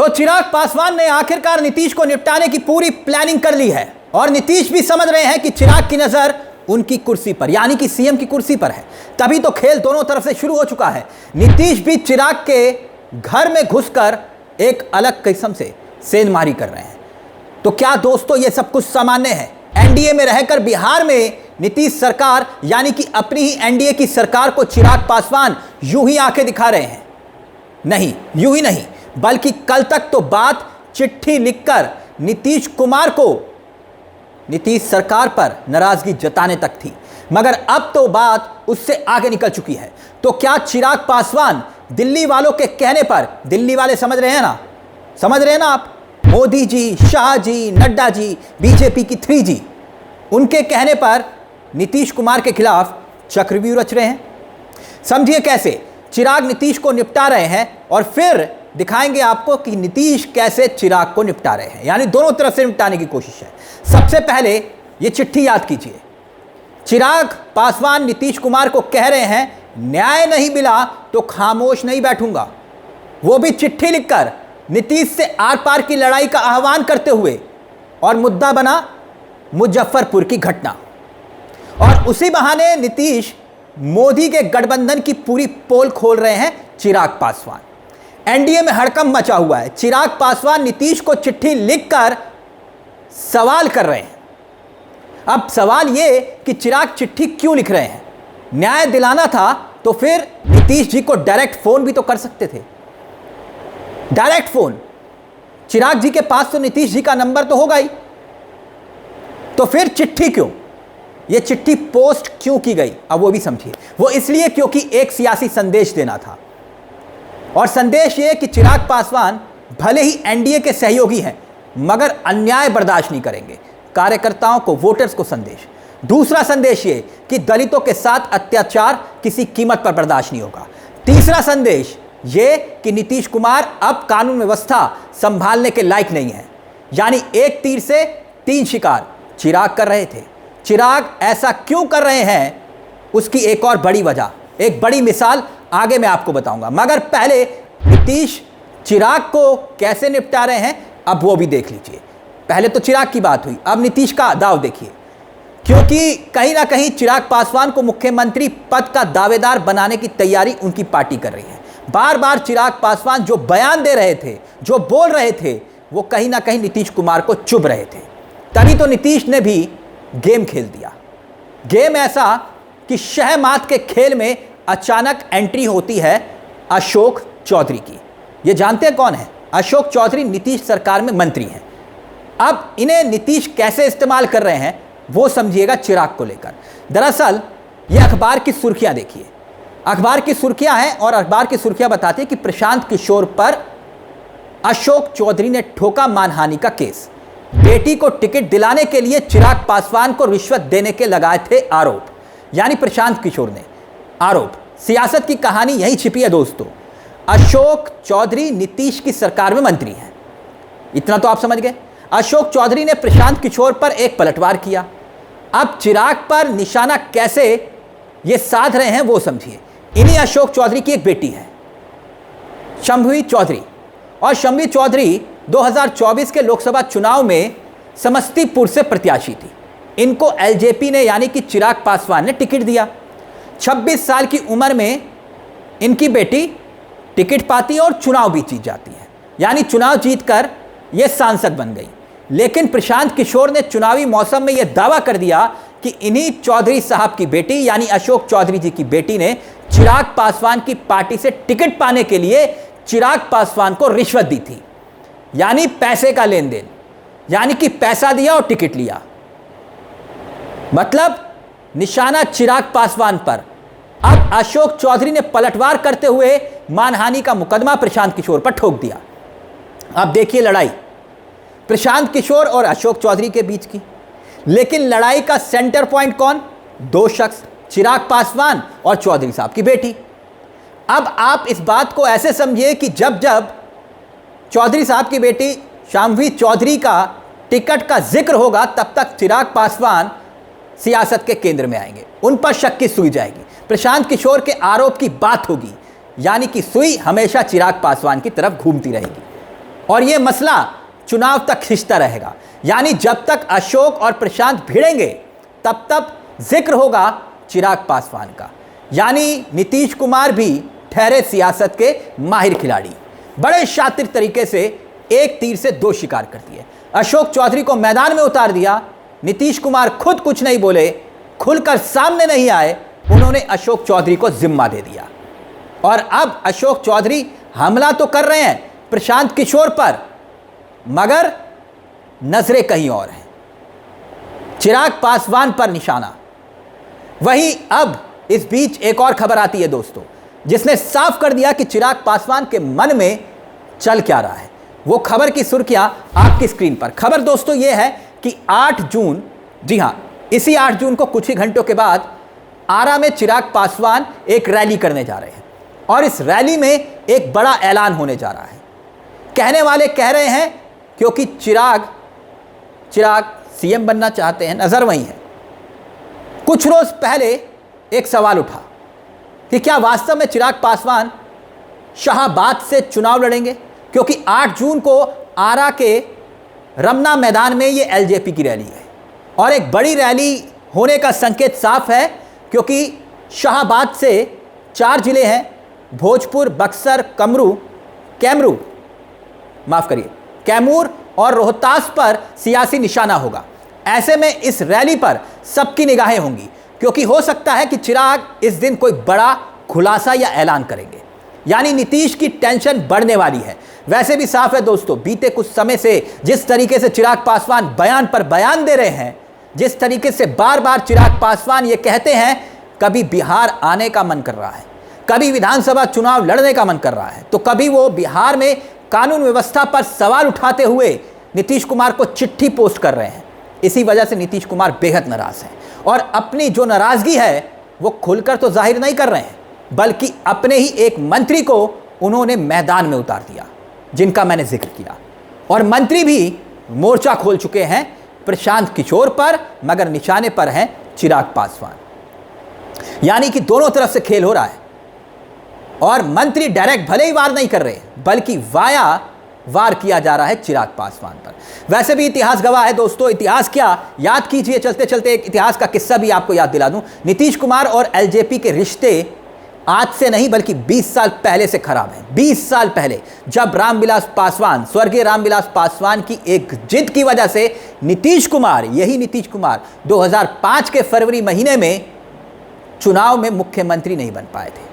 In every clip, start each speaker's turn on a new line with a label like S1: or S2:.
S1: तो चिराग पासवान ने आखिरकार नीतीश को निपटाने की पूरी प्लानिंग कर ली है और नीतीश भी समझ रहे हैं कि चिराग की नजर उनकी कुर्सी पर यानी कि सीएम की कुर्सी पर है। तभी तो खेल दोनों तरफ से शुरू हो चुका है। नीतीश भी चिराग के घर में घुसकर एक अलग किस्म से सेंधमारी कर रहे हैं। तो क्या दोस्तों ये सब कुछ सामान्य है? एनडीए में रहकर बिहार में नीतीश सरकार यानी कि अपनी ही एनडीए की सरकार को चिराग पासवान यूं ही आंखें दिखा रहे हैं? नहीं, यूं ही नहीं, बल्कि कल तक तो बात चिट्ठी लिखकर नीतीश कुमार को नीतीश सरकार पर नाराजगी जताने तक थी, मगर अब तो बात उससे आगे निकल चुकी है। तो क्या चिराग पासवान दिल्ली वालों के कहने पर, दिल्ली वाले समझ रहे हैं ना, समझ रहे हैं ना आप, मोदी जी, शाह जी, नड्डा जी, बीजेपी की 3G, उनके कहने पर नीतीश कुमार के खिलाफ चक्रव्यूह रच रहे हैं? समझिए कैसे चिराग नीतीश को निपटा रहे हैं और फिर दिखाएंगे आपको कि नीतीश कैसे चिराग को निपटा रहे हैं, यानी दोनों तरफ से निपटाने की कोशिश है। सबसे पहले ये चिट्ठी याद कीजिए। चिराग पासवान नीतीश कुमार को कह रहे हैं न्याय नहीं मिला तो खामोश नहीं बैठूंगा, वो भी चिट्ठी लिखकर नीतीश से आर पार की लड़ाई का आह्वान करते हुए। और मुद्दा बना मुजफ्फरपुर की घटना, और उसी बहाने नीतीश मोदी के गठबंधन की पूरी पोल खोल रहे हैं चिराग पासवान। एनडीए में हड़कंप मचा हुआ है। चिराग पासवान नीतीश को चिट्ठी लिखकर सवाल कर रहे हैं। अब सवाल यह कि चिराग चिट्ठी क्यों लिख रहे हैं? न्याय दिलाना था तो फिर नीतीश जी को डायरेक्ट फोन भी तो कर सकते थे। डायरेक्ट फोन, चिराग जी के पास तो नीतीश जी का नंबर तो होगा ही, तो फिर चिट्ठी क्यों? यह चिट्ठी पोस्ट क्यों की गई? अब वो भी समझिए। वो इसलिए क्योंकि एक सियासी संदेश देना था, और संदेश ये कि चिराग पासवान भले ही एनडीए के सहयोगी हैं मगर अन्याय बर्दाश्त नहीं करेंगे। कार्यकर्ताओं को, वोटर्स को संदेश। दूसरा संदेश ये कि दलितों के साथ अत्याचार किसी कीमत पर बर्दाश्त नहीं होगा। तीसरा संदेश ये कि नीतीश कुमार अब कानून व्यवस्था संभालने के लायक नहीं है। यानी एक तीर से 3 शिकार चिराग कर रहे थे। चिराग ऐसा क्यों कर रहे हैं उसकी एक और बड़ी वजह, एक बड़ी मिसाल आगे मैं आपको बताऊंगा, मगर पहले नीतीश चिराग को कैसे निपटा रहे हैं अब वो भी देख लीजिए। पहले तो चिराग की बात हुई, अब नीतीश का दाव देखिए। क्योंकि कहीं ना कहीं चिराग पासवान को मुख्यमंत्री पद का दावेदार बनाने की तैयारी उनकी पार्टी कर रही है। बार बार चिराग पासवान जो बयान दे रहे थे, जो बोल रहे थे, वो कहीं ना कहीं नीतीश कुमार को चुभ रहे थे। तभी तो नीतीश ने भी गेम खेल दिया। गेम ऐसा कि शहमात के खेल में अचानक एंट्री होती है अशोक चौधरी की। ये जानते हैं कौन है? अशोक चौधरी नीतीश सरकार में मंत्री हैं। अब इन्हें नीतीश कैसे इस्तेमाल कर रहे हैं वो समझिएगा चिराग को लेकर। दरअसल ये अखबार की सुर्खियां देखिए। अखबार की सुर्खियां हैं और अखबार की सुर्खियां बताती है कि प्रशांत किशोर पर अशोक चौधरी ने ठोका मानहानि का केस। बेटी को टिकट दिलाने के लिए चिराग पासवान को रिश्वत देने के लगाए थे आरोप। यानी प्रशांत किशोर ने आरोप। सियासत की कहानी यही छिपी है दोस्तों। अशोक चौधरी नीतीश की सरकार में मंत्री हैं, इतना तो आप समझ गए। अशोक चौधरी ने प्रशांत किशोर पर एक पलटवार किया। अब चिराग पर निशाना कैसे ये साध रहे हैं वो समझिए। इन्हीं अशोक चौधरी की एक बेटी है शम्भी चौधरी, और शम्भी चौधरी 2024 के लोकसभा चुनाव में समस्तीपुर से प्रत्याशी थी। इनको एलजेपी ने यानी कि चिराग पासवान ने टिकट दिया। 26 साल की उम्र में इनकी बेटी टिकट पाती है और चुनाव भी जीत जाती है, यानी चुनाव जीतकर यह सांसद बन गई। लेकिन प्रशांत किशोर ने चुनावी मौसम में यह दावा कर दिया कि इन्हीं चौधरी साहब की बेटी यानी अशोक चौधरी जी की बेटी ने चिराग पासवान की पार्टी से टिकट पाने के लिए चिराग पासवान को रिश्वत दी थी। यानी पैसे का लेन देन, यानी कि पैसा दिया और टिकट लिया। मतलब निशाना चिराग पासवान पर। अब अशोक चौधरी ने पलटवार करते हुए मानहानि का मुकदमा प्रशांत किशोर पर ठोक दिया। अब देखिए लड़ाई प्रशांत किशोर और अशोक चौधरी के बीच की। लेकिन लड़ाई का सेंटर पॉइंट कौन? 2 शख्स, चिराग पासवान और चौधरी साहब की बेटी। अब आप इस बात को ऐसे समझिए कि जब जब चौधरी साहब की बेटी शम्भी चौधरी का टिकट का जिक्र होगा तब तक चिराग पासवान सियासत के केंद्र में आएंगे, उन पर शक की सुई जाएगी। प्रशांत किशोर के आरोप की बात होगी, यानी कि सुई हमेशा चिराग पासवान की तरफ घूमती रहेगी। और यह मसला चुनाव तक खिंचता रहेगा। यानी जब तक अशोक और प्रशांत भिड़ेंगे तब तक जिक्र होगा चिराग पासवान का। यानी नीतीश कुमार भी ठहरे सियासत के माहिर खिलाड़ी, बड़े शातिर तरीके से एक तीर से दो शिकार कर दिए। अशोक चौधरी को मैदान में उतार दिया, नीतीश कुमार खुद कुछ नहीं बोले, खुलकर सामने नहीं आए, उन्होंने अशोक चौधरी को जिम्मा दे दिया। और अब अशोक चौधरी हमला तो कर रहे हैं प्रशांत किशोर पर, मगर नजरें कहीं और हैं, चिराग पासवान पर निशाना। वहीं अब इस बीच एक और खबर आती है दोस्तों, जिसने साफ कर दिया कि चिराग पासवान के मन में चल क्या रहा है। वो खबर की सुर्खियां आपकी स्क्रीन पर। खबर दोस्तों ये है कि 8 जून, जी हां, इसी 8 जून को कुछ ही घंटों के बाद आरा में चिराग पासवान एक रैली करने जा रहे हैं और इस रैली में एक बड़ा ऐलान होने जा रहा है। कहने वाले कह रहे हैं क्योंकि चिराग सीएम बनना चाहते हैं, नजर वहीं है। कुछ रोज पहले एक सवाल उठा कि क्या वास्तव में चिराग पासवान शाहाबाद से चुनाव लड़ेंगे, क्योंकि 8 जून को आरा के रमना मैदान में ये एलजेपी की रैली है और एक बड़ी रैली होने का संकेत साफ है, क्योंकि शाहाबाद से 4 जिले हैं, भोजपुर, बक्सर, कैमूर और रोहतास पर सियासी निशाना होगा। ऐसे में इस रैली पर सबकी निगाहें होंगी, क्योंकि हो सकता है कि चिराग इस दिन कोई बड़ा खुलासा या ऐलान करेंगे। यानी नीतीश की टेंशन बढ़ने वाली है। वैसे भी साफ है दोस्तों, बीते कुछ समय से जिस तरीके से चिराग पासवान बयान पर बयान दे रहे हैं, जिस तरीके से बार बार चिराग पासवान ये कहते हैं कभी बिहार आने का मन कर रहा है, कभी विधानसभा चुनाव लड़ने का मन कर रहा है, तो कभी वो बिहार में कानून व्यवस्था पर सवाल उठाते हुए नीतीश कुमार को चिट्ठी पोस्ट कर रहे हैं। इसी वजह से नीतीश कुमार बेहद नाराज हैं और अपनी जो नाराजगी है वो खुलकर तो जाहिर नहीं कर रहे हैं, बल्कि अपने ही एक मंत्री को उन्होंने मैदान में उतार दिया, जिनका मैंने जिक्र किया। और मंत्री भी मोर्चा खोल चुके हैं प्रशांत किशोर पर, मगर निशाने पर हैं चिराग पासवान। यानी कि दोनों तरफ से खेल हो रहा है और मंत्री डायरेक्ट भले ही वार नहीं कर रहे, बल्कि वाया वार किया जा रहा है चिराग पासवान पर। वैसे भी इतिहास गवाह है दोस्तों। इतिहास क्या, याद कीजिए, चलते चलते एक इतिहास का किस्सा भी आपको याद दिला दूं। नीतीश कुमार और एलजेपी के रिश्ते आज से नहीं बल्कि 20 साल पहले से खराब हैं। 20 साल पहले जब रामविलास पासवान, स्वर्गीय रामविलास पासवान की एक जिद की वजह से नीतीश कुमार, यही नीतीश कुमार 2005 के फरवरी महीने में चुनाव में मुख्यमंत्री नहीं बन पाए थे।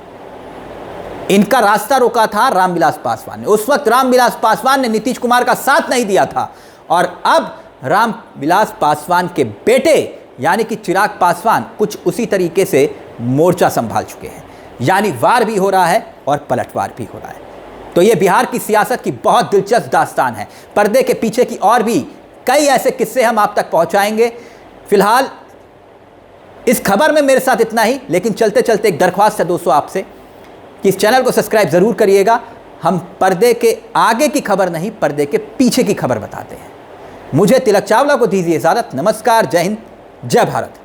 S1: इनका रास्ता रोका था रामविलास पासवान ने। उस वक्त रामविलास पासवान ने नीतीश कुमार का साथ नहीं दिया था और अब रामविलास पासवान के बेटे यानी कि चिराग पासवान कुछ उसी तरीके से मोर्चा संभाल चुके हैं। यानी वार भी हो रहा है और पलटवार भी हो रहा है। तो ये बिहार की सियासत की बहुत दिलचस्प दास्तान है। पर्दे के पीछे की और भी कई ऐसे किस्से हम आप तक पहुंचाएंगे। फिलहाल इस खबर में मेरे साथ इतना ही, लेकिन चलते चलते एक दरख्वास्त है दोस्तों आपसे कि इस चैनल को सब्सक्राइब जरूर करिएगा। हम पर्दे के आगे की खबर नहीं, पर्दे के पीछे की खबर बताते हैं। मुझे तिलक चावला को दीजिए इजाजत। नमस्कार, जय हिंद, जय भारत।